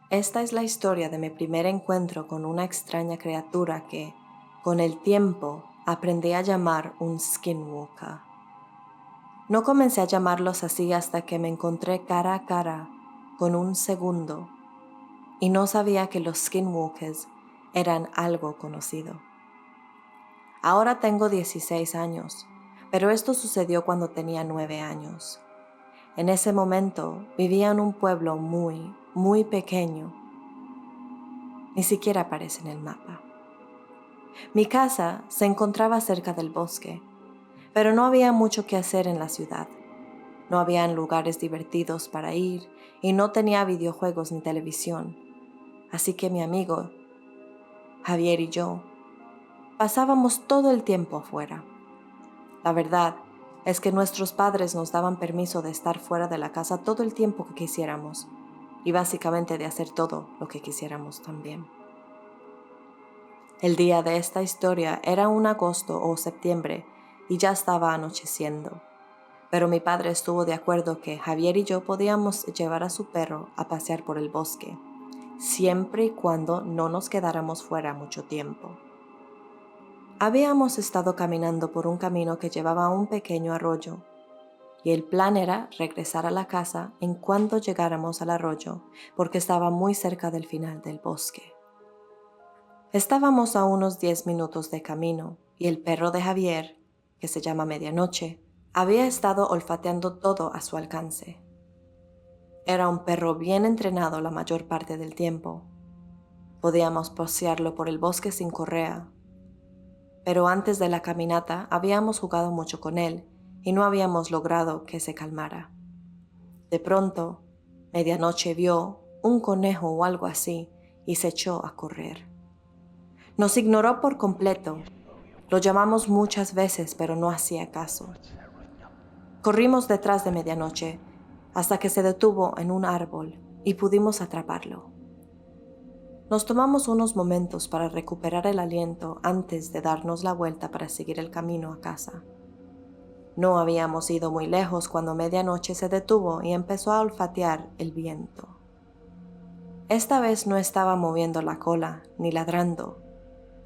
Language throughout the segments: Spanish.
Esta es la historia de mi primer encuentro con una extraña criatura que, con el tiempo, aprendí a llamar un skinwalker. No comencé a llamarlos así hasta que me encontré cara a cara con un segundo y no sabía que los skinwalkers eran algo conocido. Ahora tengo 16 años, pero esto sucedió cuando tenía 9 años. En ese momento vivía en un pueblo muy, muy pequeño. Ni siquiera aparece en el mapa. Mi casa se encontraba cerca del bosque, pero no había mucho que hacer en la ciudad. No habían lugares divertidos para ir y no tenía videojuegos ni televisión. Así que mi amigo, Javier y yo, pasábamos todo el tiempo afuera. La verdad es que nuestros padres nos daban permiso de estar fuera de la casa todo el tiempo que quisiéramos y básicamente de hacer todo lo que quisiéramos también. El día de esta historia era un agosto o septiembre y ya estaba anocheciendo, pero mi padre estuvo de acuerdo que Javier y yo podíamos llevar a su perro a pasear por el bosque, siempre y cuando no nos quedáramos fuera mucho tiempo. Habíamos estado caminando por un camino que llevaba a un pequeño arroyo, y el plan era regresar a la casa en cuanto llegáramos al arroyo, porque estaba muy cerca del final del bosque. Estábamos a unos 10 minutos de camino, y el perro de Javier, que se llama Medianoche, había estado olfateando todo a su alcance. Era un perro bien entrenado la mayor parte del tiempo. Podíamos pasearlo por el bosque sin correa, pero antes de la caminata habíamos jugado mucho con él y no habíamos logrado que se calmara. De pronto, Medianoche vio un conejo o algo así y se echó a correr. Nos ignoró por completo. Lo llamamos muchas veces, pero no hacía caso. Corrimos detrás de Medianoche hasta que se detuvo en un árbol y pudimos atraparlo. Nos tomamos unos momentos para recuperar el aliento antes de darnos la vuelta para seguir el camino a casa. No habíamos ido muy lejos cuando Medianoche se detuvo y empezó a olfatear el viento. Esta vez no estaba moviendo la cola ni ladrando,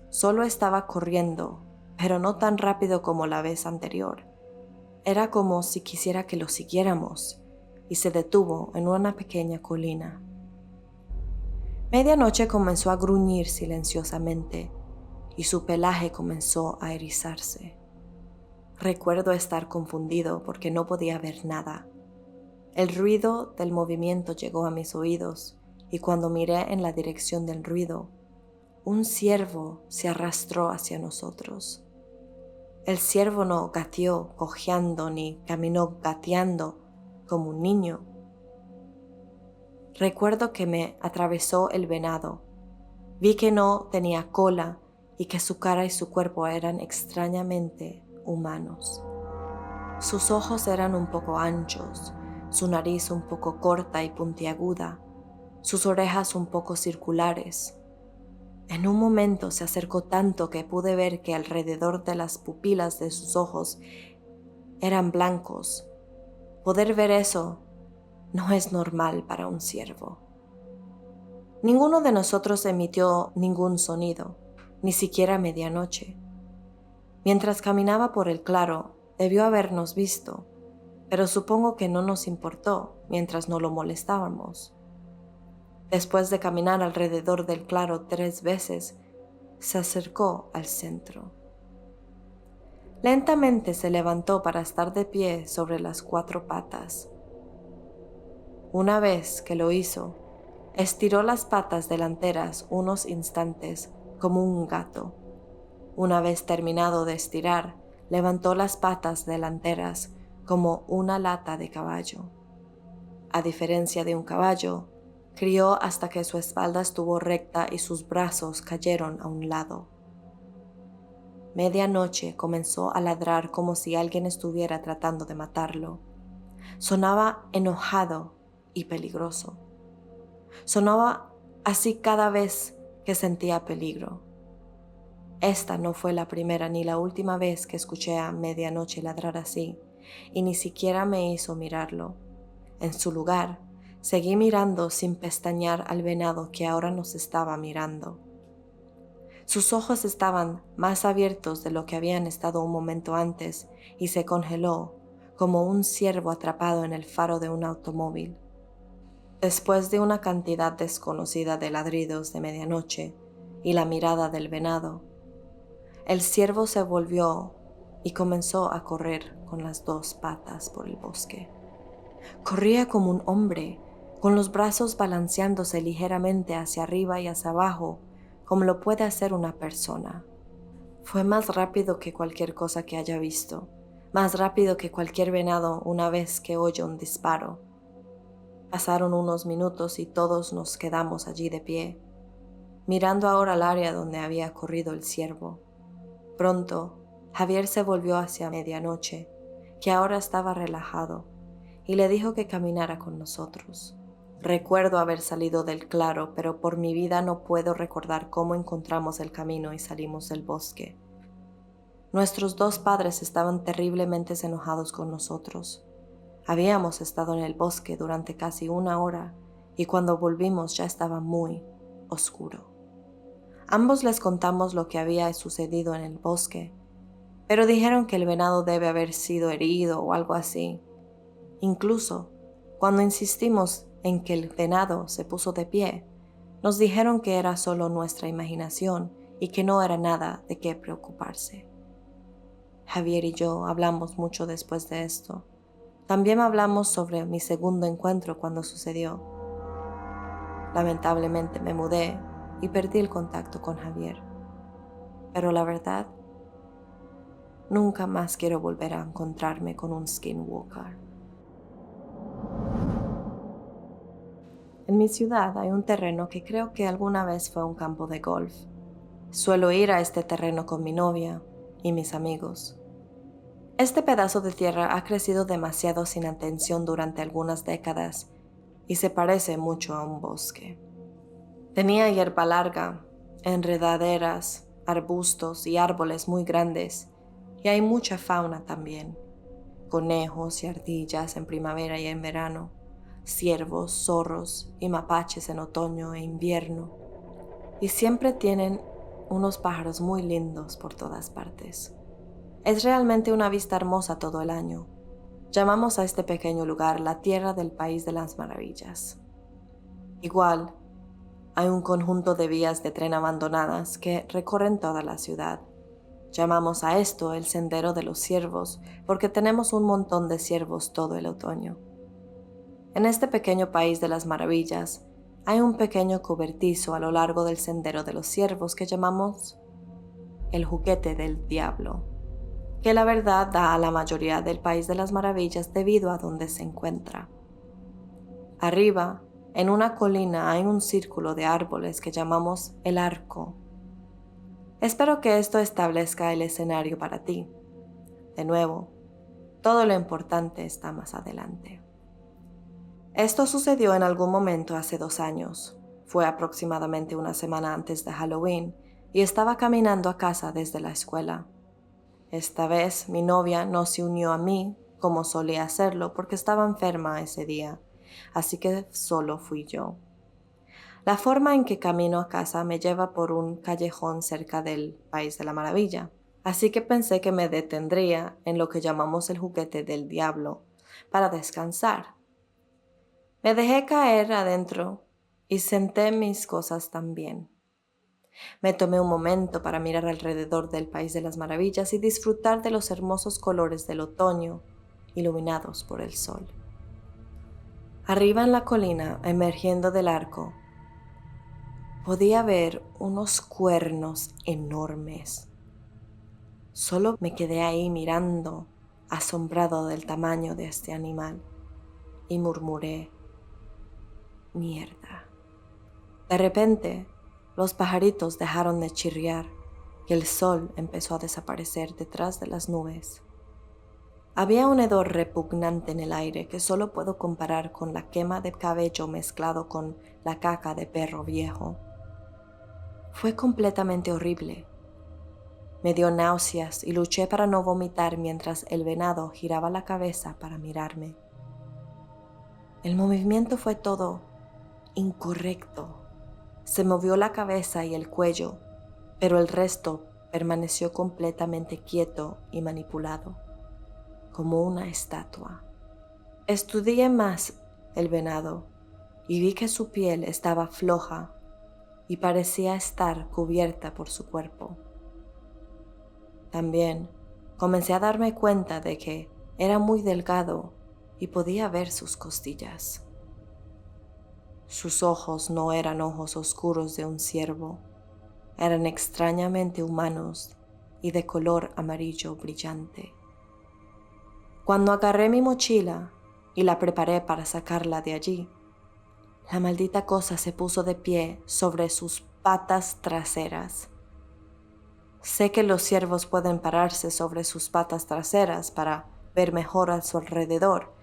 solo estaba corriendo, pero no tan rápido como la vez anterior. Era como si quisiera que lo siguiéramos y se detuvo en una pequeña colina. Medianoche comenzó a gruñir silenciosamente y su pelaje comenzó a erizarse. Recuerdo estar confundido porque no podía ver nada. El ruido del movimiento llegó a mis oídos y cuando miré en la dirección del ruido, un ciervo se arrastró hacia nosotros. El ciervo no gateó cojeando ni caminó gateando como un niño. Recuerdo que me atravesó el venado. Vi que no tenía cola y que su cara y su cuerpo eran extrañamente humanos. Sus ojos eran un poco anchos, su nariz un poco corta y puntiaguda, sus orejas un poco circulares. En un momento se acercó tanto que pude ver que alrededor de las pupilas de sus ojos eran blancos. Poder ver eso no es normal para un ciervo. Ninguno de nosotros emitió ningún sonido, ni siquiera Medianoche. Mientras caminaba por el claro, debió habernos visto, pero supongo que no nos importó mientras no lo molestábamos. Después de caminar alrededor del claro 3 veces, se acercó al centro. Lentamente se levantó para estar de pie sobre las 4 patas. Una vez que lo hizo, estiró las patas delanteras unos instantes como un gato. Una vez terminado de estirar, levantó las patas delanteras como una lata de caballo. A diferencia de un caballo, crió hasta que su espalda estuvo recta y sus brazos cayeron a un lado. Medianoche comenzó a ladrar como si alguien estuviera tratando de matarlo. Sonaba enojado y peligroso. Sonaba así cada vez que sentía peligro. Esta no fue la primera ni la última vez que escuché a Medianoche ladrar así, y ni siquiera me hizo mirarlo. En su lugar, Seguí mirando sin pestañear al venado que ahora nos estaba mirando. Sus ojos estaban más abiertos de lo que habían estado un momento antes y se congeló como un ciervo atrapado en el faro de un automóvil. Después de una cantidad desconocida de ladridos de medianoche y la mirada del venado, el ciervo se volvió y comenzó a correr con las dos patas por el bosque. Corría como un hombre, con los brazos balanceándose ligeramente hacia arriba y hacia abajo, como lo puede hacer una persona. Fue más rápido que cualquier cosa que haya visto, más rápido que cualquier venado una vez que oye un disparo. Pasaron unos minutos y todos nos quedamos allí de pie, mirando ahora al área donde había corrido el ciervo. Pronto, Javier se volvió hacia medianoche, que ahora estaba relajado, y le dijo que caminara con nosotros. Recuerdo haber salido del claro, pero por mi vida no puedo recordar cómo encontramos el camino y salimos del bosque. Nuestros dos padres estaban terriblemente enojados con nosotros. Habíamos estado en el bosque durante casi 1 hora y cuando volvimos ya estaba muy oscuro. Ambos les contamos lo que había sucedido en el bosque, pero dijeron que el venado debe haber sido herido o algo así. Incluso, cuando insistimos en que el venado se puso de pie, nos dijeron que era solo nuestra imaginación y que no era nada de qué preocuparse. Javier y yo hablamos mucho después de esto. También hablamos sobre mi segundo encuentro cuando sucedió. Lamentablemente me mudé y perdí el contacto con Javier. Pero la verdad, nunca más quiero volver a encontrarme con un skinwalker. En mi ciudad hay un terreno que creo que alguna vez fue un campo de golf. Suelo ir a este terreno con mi novia y mis amigos. Este pedazo de tierra ha crecido demasiado sin atención durante algunas décadas y se parece mucho a un bosque. Tenía hierba larga, enredaderas, arbustos y árboles muy grandes, y hay mucha fauna también. Conejos y ardillas en primavera y en verano, ciervos, zorros y mapaches en otoño e invierno, y siempre tienen unos pájaros muy lindos por todas partes. Es realmente una vista hermosa todo el año. Llamamos a este pequeño lugar la tierra del País de las Maravillas. Igual, hay un conjunto de vías de tren abandonadas que recorren toda la ciudad. Llamamos a esto el Sendero de los Ciervos porque tenemos un montón de ciervos todo el otoño. En este pequeño País de las Maravillas hay un pequeño cobertizo a lo largo del Sendero de los Ciervos que llamamos el Juguete del Diablo, que la verdad da a la mayoría del País de las Maravillas debido a donde se encuentra. Arriba, en una colina, hay un círculo de árboles que llamamos el Arco. Espero que esto establezca el escenario para ti. De nuevo, todo lo importante está más adelante. Esto sucedió en algún momento hace 2 años. Fue aproximadamente una semana antes de Halloween y estaba caminando a casa desde la escuela. Esta vez mi novia no se unió a mí como solía hacerlo porque estaba enferma ese día, así que solo fui yo. La forma en que camino a casa me lleva por un callejón cerca del País de la Maravilla, así que pensé que me detendría en lo que llamamos el Juguete del Diablo para descansar. Me dejé caer adentro y senté mis cosas también. Me tomé un momento para mirar alrededor del País de las Maravillas y disfrutar de los hermosos colores del otoño iluminados por el sol. Arriba en la colina, emergiendo del arco, podía ver unos cuernos enormes. Solo me quedé ahí mirando, asombrado del tamaño de este animal, y murmuré, «Mierda». De repente, los pajaritos dejaron de chirriar y el sol empezó a desaparecer detrás de las nubes. Había un hedor repugnante en el aire que solo puedo comparar con la quema de cabello mezclado con la caca de perro viejo. Fue completamente horrible. Me dio náuseas y luché para no vomitar mientras el venado giraba la cabeza para mirarme. El movimiento fue todo incorrecto. Se movió la cabeza y el cuello, pero el resto permaneció completamente quieto y manipulado, como una estatua. Estudié más el venado y vi que su piel estaba floja y parecía estar cubierta por su cuerpo. También comencé a darme cuenta de que era muy delgado y podía ver sus costillas. Sus ojos no eran ojos oscuros de un ciervo, eran extrañamente humanos y de color amarillo brillante. Cuando agarré mi mochila y la preparé para sacarla de allí, la maldita cosa se puso de pie sobre sus patas traseras. Sé que los ciervos pueden pararse sobre sus patas traseras para ver mejor a su alrededor,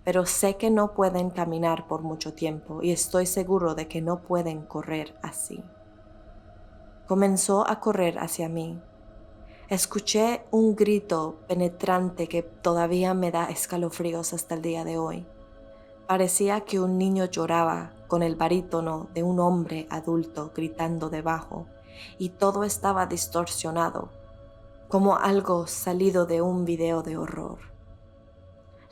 pero sé que no pueden caminar por mucho tiempo y estoy seguro de que no pueden correr así. Comenzó a correr hacia mí. Escuché un grito penetrante que todavía me da escalofríos hasta el día de hoy. Parecía que un niño lloraba con el barítono de un hombre adulto gritando debajo, y todo estaba distorsionado, como algo salido de un video de horror.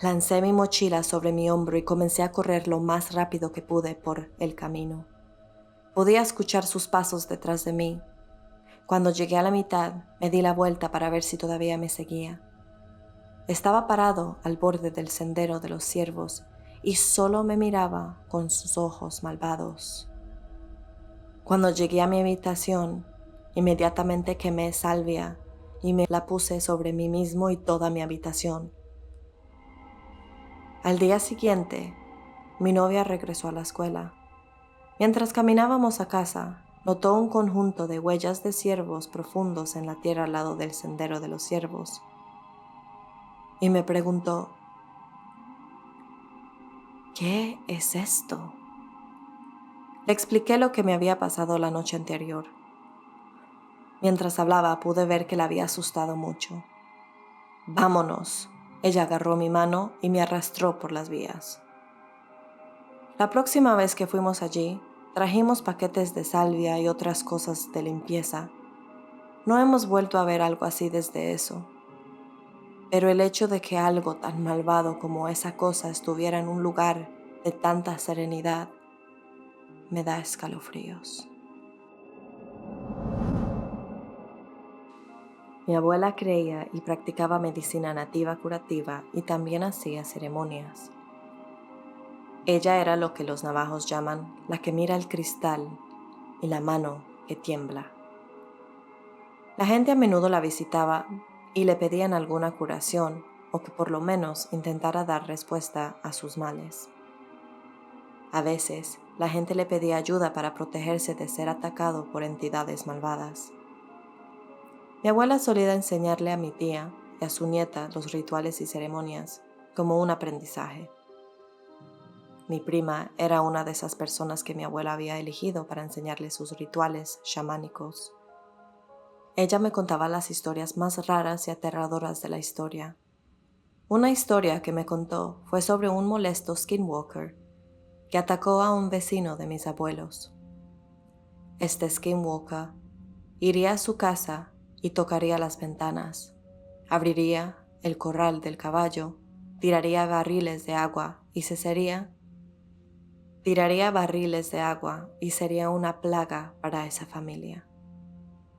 Lancé mi mochila sobre mi hombro y comencé a correr lo más rápido que pude por el camino. Podía escuchar sus pasos detrás de mí. Cuando llegué a la mitad, me di la vuelta para ver si todavía me seguía. Estaba parado al borde del sendero de los ciervos y solo me miraba con sus ojos malvados. Cuando llegué a mi habitación, inmediatamente quemé salvia y me la puse sobre mí mismo y toda mi habitación. Al día siguiente, mi novia regresó a la escuela. Mientras caminábamos a casa, notó un conjunto de huellas de ciervos profundos en la tierra al lado del sendero de los ciervos. Y me preguntó, ¿qué es esto? Le expliqué lo que me había pasado la noche anterior. Mientras hablaba, pude ver que la había asustado mucho. «Vámonos». Ella agarró mi mano y me arrastró por las vías. La próxima vez que fuimos allí, trajimos paquetes de salvia y otras cosas de limpieza. No hemos vuelto a ver algo así desde eso. Pero el hecho de que algo tan malvado como esa cosa estuviera en un lugar de tanta serenidad me da escalofríos. Mi abuela creía y practicaba medicina nativa curativa y también hacía ceremonias. Ella era lo que los navajos llaman la que mira el cristal y la mano que tiembla. La gente a menudo la visitaba y le pedían alguna curación o que por lo menos intentara dar respuesta a sus males. A veces, la gente le pedía ayuda para protegerse de ser atacado por entidades malvadas. Mi abuela solía enseñarle a mi tía y a su nieta los rituales y ceremonias como un aprendizaje. Mi prima era una de esas personas que mi abuela había elegido para enseñarle sus rituales chamánicos. Ella me contaba las historias más raras y aterradoras de la historia. Una historia que me contó fue sobre un molesto skinwalker que atacó a un vecino de mis abuelos. Este skinwalker iría a su casa y tocaría las ventanas, abriría el corral del caballo, tiraría barriles de agua y sería una plaga para esa familia.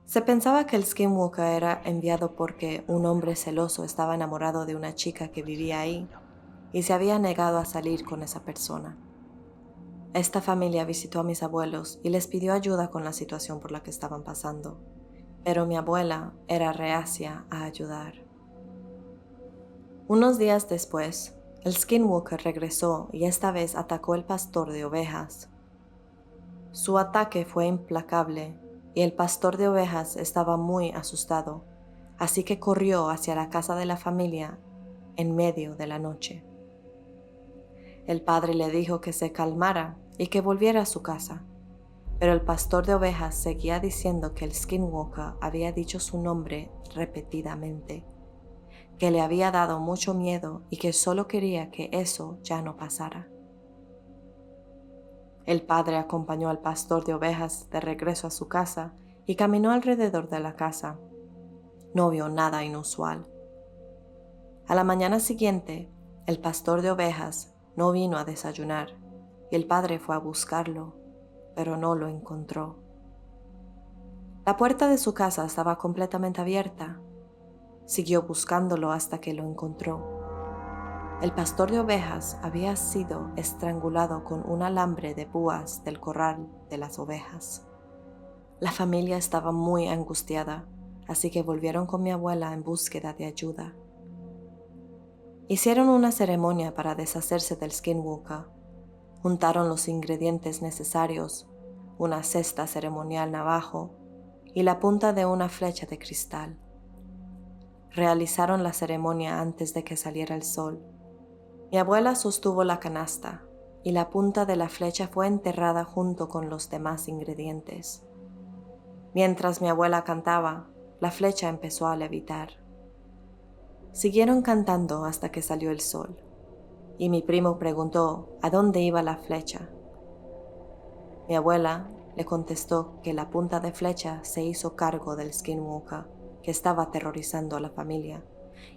Se pensaba que el skinwalker era enviado porque un hombre celoso estaba enamorado de una chica que vivía ahí y se había negado a salir con esa persona. Esta familia visitó a mis abuelos y les pidió ayuda con la situación por la que estaban pasando, pero mi abuela era reacia a ayudar. Unos días después, el skinwalker regresó y esta vez atacó el pastor de ovejas. Su ataque fue implacable y el pastor de ovejas estaba muy asustado, así que corrió hacia la casa de la familia en medio de la noche. El padre le dijo que se calmara y que volviera a su casa, pero el pastor de ovejas seguía diciendo que el skinwalker había dicho su nombre repetidamente, que le había dado mucho miedo y que solo quería que eso ya no pasara. El padre acompañó al pastor de ovejas de regreso a su casa y caminó alrededor de la casa. No vio nada inusual. A la mañana siguiente, el pastor de ovejas no vino a desayunar y el padre fue a buscarlo, pero no lo encontró. La puerta de su casa estaba completamente abierta. Siguió buscándolo hasta que lo encontró. El pastor de ovejas había sido estrangulado con un alambre de púas del corral de las ovejas. La familia estaba muy angustiada, así que volvieron con mi abuela en búsqueda de ayuda. Hicieron una ceremonia para deshacerse del skinwalker. Juntaron los ingredientes necesarios, una cesta ceremonial navajo y la punta de una flecha de cristal. Realizaron la ceremonia antes de que saliera el sol. Mi abuela sostuvo la canasta y la punta de la flecha fue enterrada junto con los demás ingredientes. Mientras mi abuela cantaba, la flecha empezó a levitar. Siguieron cantando hasta que salió el sol, y mi primo preguntó a dónde iba la flecha. Mi abuela le contestó que la punta de flecha se hizo cargo del skinwalker que estaba aterrorizando a la familia,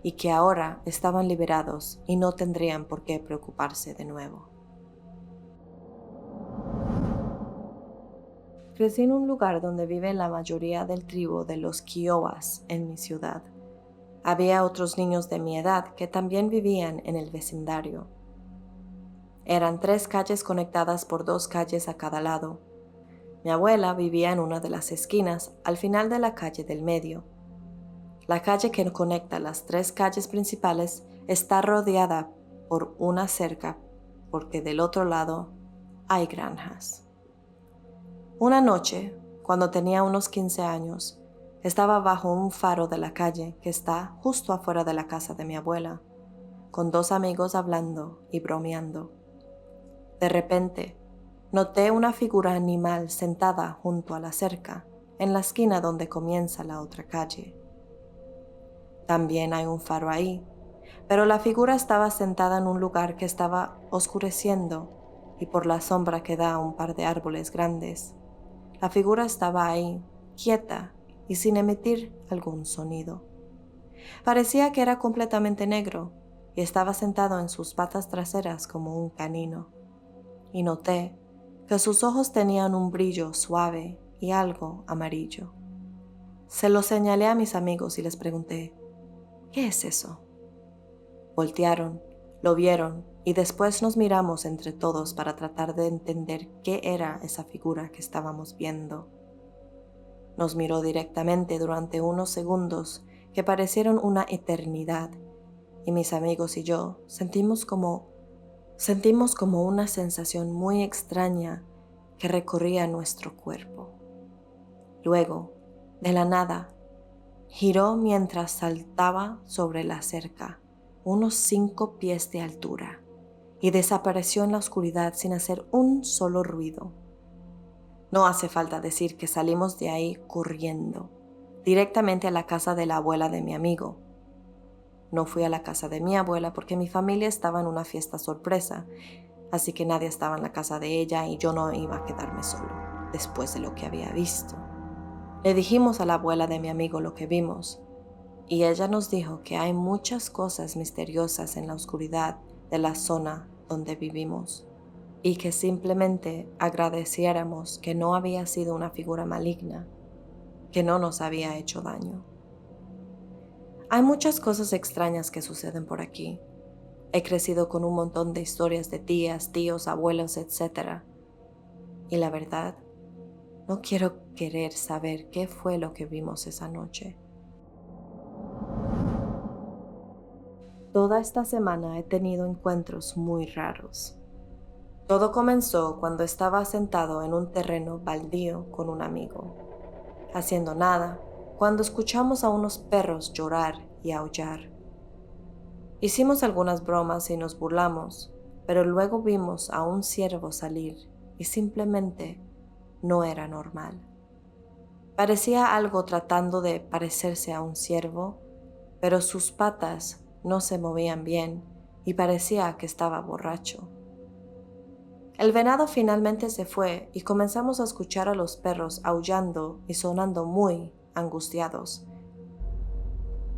y que ahora estaban liberados y no tendrían por qué preocuparse de nuevo. Crecí en un lugar donde vive la mayoría del tribu de los Kiowas en mi ciudad. Había otros niños de mi edad que también vivían en el vecindario. Eran 3 calles conectadas por 2 calles a cada lado. Mi abuela vivía en una de las esquinas, al final de la calle del medio. La calle que conecta las 3 calles principales está rodeada por una cerca porque del otro lado hay granjas. Una noche, cuando tenía unos 15 años, estaba bajo un faro de la calle que está justo afuera de la casa de mi abuela, con 2 amigos hablando y bromeando. De repente, noté una figura animal sentada junto a la cerca, en la esquina donde comienza la otra calle. También hay un faro ahí, pero la figura estaba sentada en un lugar que estaba oscureciendo y por la sombra que da un par de árboles grandes. La figura estaba ahí, quieta y sin emitir algún sonido. Parecía que era completamente negro y estaba sentado en sus patas traseras como un canino. Y noté que sus ojos tenían un brillo suave y algo amarillo. Se lo señalé a mis amigos y les pregunté, ¿qué es eso? Voltearon, lo vieron y después nos miramos entre todos para tratar de entender qué era esa figura que estábamos viendo. Nos miró directamente durante unos segundos que parecieron una eternidad y mis amigos y yo sentimos como una sensación muy extraña que recorría nuestro cuerpo. Luego, de la nada, giró mientras saltaba sobre la cerca, unos 5 pies de altura, y desapareció en la oscuridad sin hacer un solo ruido. No hace falta decir que salimos de ahí corriendo, directamente a la casa de la abuela de mi amigo. No fui a la casa de mi abuela porque mi familia estaba en una fiesta sorpresa, así que nadie estaba en la casa de ella y yo no iba a quedarme solo, después de lo que había visto. Le dijimos a la abuela de mi amigo lo que vimos, y ella nos dijo que hay muchas cosas misteriosas en la oscuridad de la zona donde vivimos, y que simplemente agradeciéramos que no había sido una figura maligna, que no nos había hecho daño. Hay muchas cosas extrañas que suceden por aquí. He crecido con un montón de historias de tías, tíos, abuelos, etc. Y la verdad, no quiero querer saber qué fue lo que vimos esa noche. Toda esta semana he tenido encuentros muy raros. Todo comenzó cuando estaba sentado en un terreno baldío con un amigo, haciendo nada, cuando escuchamos a unos perros llorar y aullar. Hicimos algunas bromas y nos burlamos, pero luego vimos a un ciervo salir y simplemente no era normal. Parecía algo tratando de parecerse a un ciervo, pero sus patas no se movían bien y parecía que estaba borracho. El venado finalmente se fue y comenzamos a escuchar a los perros aullando y sonando muy angustiados.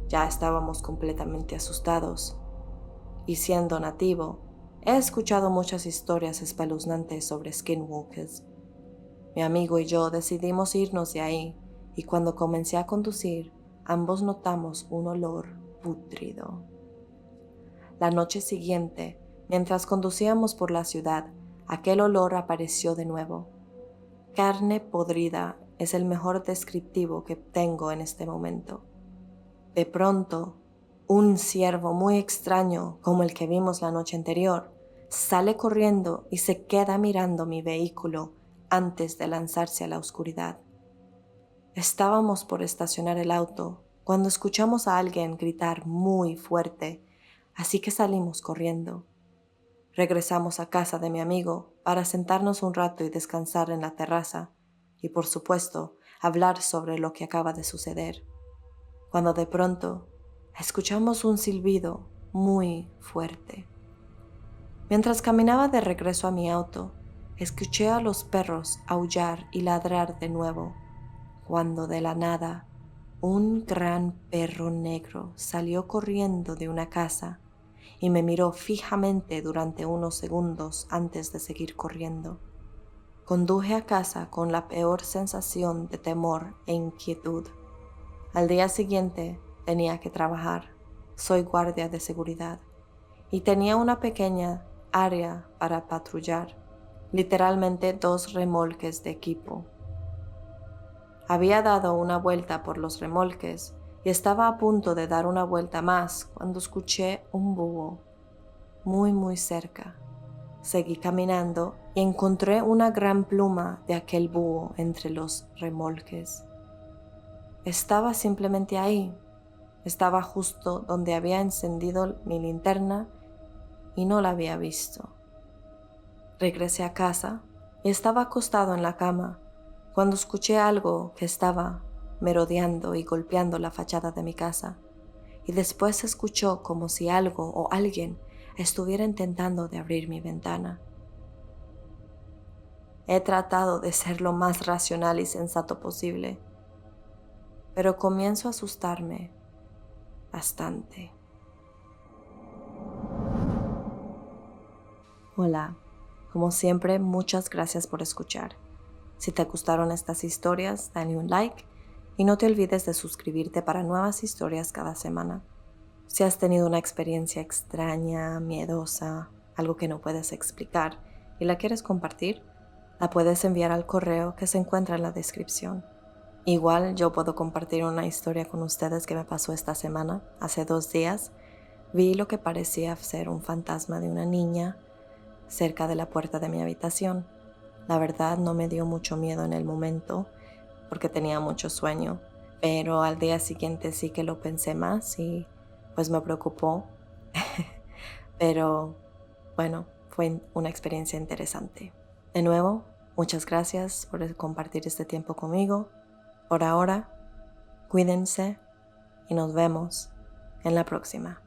Ya estábamos completamente asustados. Y siendo nativo, he escuchado muchas historias espeluznantes sobre skinwalkers. Mi amigo y yo decidimos irnos de ahí, y cuando comencé a conducir, ambos notamos un olor pútrido. La noche siguiente, mientras conducíamos por la ciudad, aquel olor apareció de nuevo. Carne podrida es el mejor descriptivo que tengo en este momento. De pronto, un ciervo muy extraño, como el que vimos la noche anterior, sale corriendo y se queda mirando mi vehículo antes de lanzarse a la oscuridad. Estábamos por estacionar el auto cuando escuchamos a alguien gritar muy fuerte, así que salimos corriendo. Regresamos a casa de mi amigo para sentarnos un rato y descansar en la terraza y, por supuesto, hablar sobre lo que acaba de suceder, cuando de pronto escuchamos un silbido muy fuerte. Mientras caminaba de regreso a mi auto, escuché a los perros aullar y ladrar de nuevo, cuando de la nada un gran perro negro salió corriendo de una casa y me miró fijamente durante unos segundos antes de seguir corriendo. Conduje a casa con la peor sensación de temor e inquietud. Al día siguiente tenía que trabajar. Soy guardia de seguridad y tenía una pequeña área para patrullar, literalmente 2 remolques de equipo. Había dado una vuelta por los remolques y estaba a punto de dar una vuelta más cuando escuché un búho muy cerca. Seguí caminando y encontré una gran pluma de aquel búho entre los remolques. Estaba simplemente ahí. Estaba justo donde había encendido mi linterna y no la había visto. Regresé a casa y estaba acostado en la cama cuando escuché algo que estaba merodeando y golpeando la fachada de mi casa, y después se escuchó como si algo o alguien estuviera intentando de abrir mi ventana. He tratado de ser lo más racional y sensato posible, pero comienzo a asustarme bastante. Hola, como siempre, muchas gracias por escuchar. Si te gustaron estas historias, dale un like y no te olvides de suscribirte para nuevas historias cada semana. Si has tenido una experiencia extraña, miedosa, algo que no puedes explicar y la quieres compartir, la puedes enviar al correo que se encuentra en la descripción. Igual yo puedo compartir una historia con ustedes que me pasó esta semana. Hace 2 días vi lo que parecía ser un fantasma de una niña cerca de la puerta de mi habitación. La verdad no me dio mucho miedo en el momento porque tenía mucho sueño, pero al día siguiente sí que lo pensé más y pues me preocupó. Pero bueno, fue una experiencia interesante. De nuevo, muchas gracias por compartir este tiempo conmigo. Por ahora, cuídense y nos vemos en la próxima.